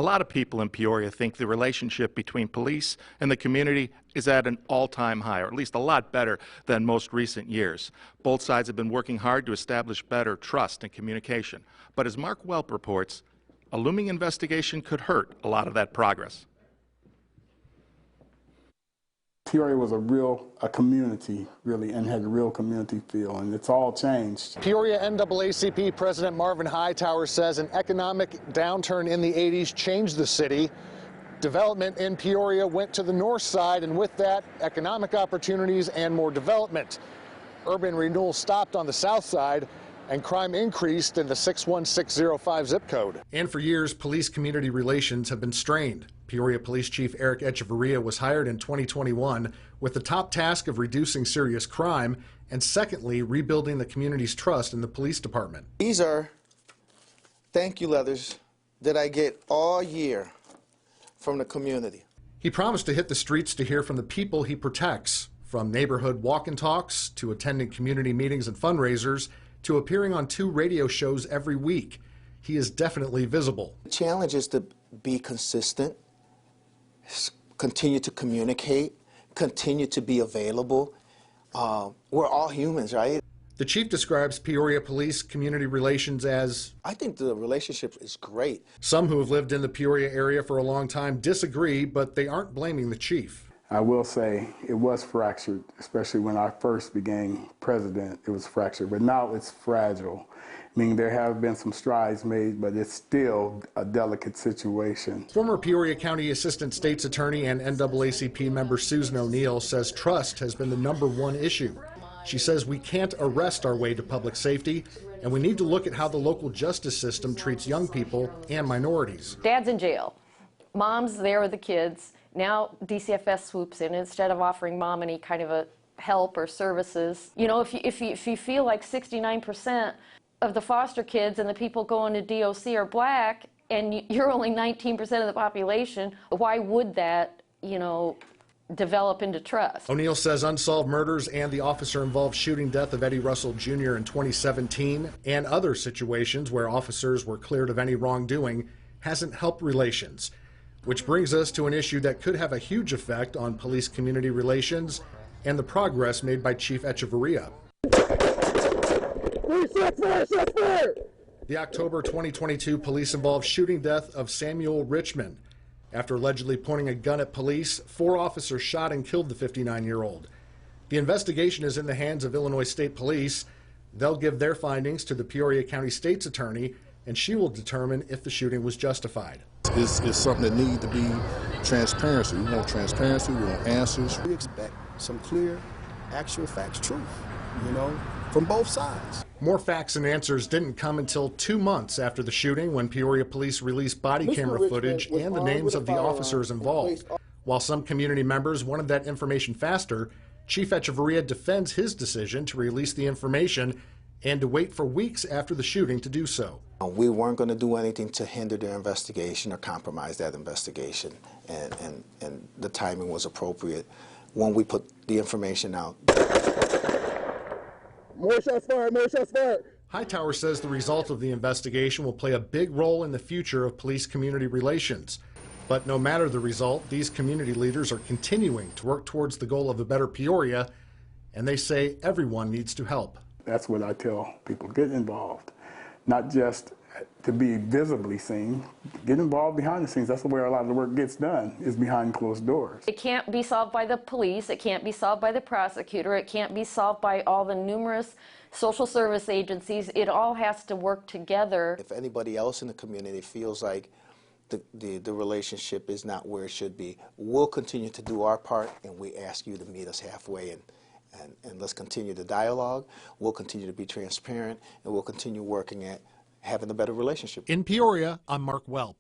A lot of people in Peoria think the relationship between police and the community is at an all-time high, or at least a lot better than most recent years. Both sides have been working hard to establish better trust and communication. But as Mark Welp reports, a looming investigation could hurt a lot of that progress. Peoria was a community, really, and had a real community feel, and it's all changed. Peoria NAACP President Marvin Hightower says an economic downturn in the 80s changed the city. Development in Peoria went to the north side, and with that, economic opportunities and more development. Urban renewal stopped on the south side, and crime increased in the 61605 zip code. And for years, police-community relations have been strained. Peoria Police Chief Eric Echevarria was hired in 2021 with the top task of reducing serious crime and, secondly, rebuilding the community's trust in the police department. These are thank you letters that I get all year from the community. He promised to hit the streets to hear from the people he protects, from neighborhood walk and talks to attending community meetings and fundraisers to appearing on 2 radio shows every week. He is definitely visible. The challenge is to be consistent, continue to communicate, continue to be available. We're all humans, right? The chief describes Peoria Police community relations as, I think the relationship is great. Some who have lived in the Peoria area for a long time disagree, but they aren't blaming the chief. I will say it was fractured, especially when I first became president, it was fractured, but now it's fragile. Meaning there have been some strides made, but it's still a delicate situation. Former Peoria County Assistant State's Attorney and NAACP member Susan O'Neill says trust has been the #1 issue. She says we can't arrest our way to public safety, and we need to look at how the local justice system treats young people and minorities. Dad's in jail. Mom's there with the kids. Now DCFS swoops in instead of offering mom any kind of a help or services. You know, if you feel like 69% of the foster kids and the people going to DOC are black, and you're only 19% of the population, why would that, you know, develop into trust? O'Neill says unsolved murders and the officer-involved shooting death of Eddie Russell Jr. in 2017 and other situations where officers were cleared of any wrongdoing hasn't helped relations. Which brings us to an issue that could have a huge effect on police-community relations and the progress made by Chief Echevarria. The October 2022 police-involved shooting death of Samuel Richmond. After allegedly pointing a gun at police, 4 officers shot and killed the 59-year-old. The investigation is in the hands of Illinois State Police. They'll give their findings to the Peoria County State's Attorney, and she will determine if the shooting was justified. It's something that needs to be transparency. We want transparency, we want answers. We expect some clear, actual facts, truth, you know, from both sides. More facts and answers didn't come until 2 months after the shooting, when Peoria police released body camera footage and the names of the officers involved. While some community members wanted that information faster, Chief Echevarria defends his decision to release the information and to wait for weeks after the shooting to do so. We weren't going to do anything to hinder their investigation or compromise that investigation, and the timing was appropriate when we put the information out. More shots fired, more shots fired. Hightower says the result of the investigation will play a big role in the future of police-community relations. But no matter the result, these community leaders are continuing to work towards the goal of a better Peoria, and they say everyone needs to help. That's what I tell people, get involved. Not just to be visibly seen, get involved behind the scenes. That's where a lot of the work gets done, is behind closed doors. It can't be solved by the police, it can't be solved by the prosecutor, it can't be solved by all the numerous social service agencies. It all has to work together. If anybody else in the community feels like the relationship is not where it should be, we'll continue to do our part, and we ask you to meet us halfway, and let's continue the dialogue. We'll continue to be transparent, and we'll continue working at having a better relationship. In Peoria, I'm Mark Welp.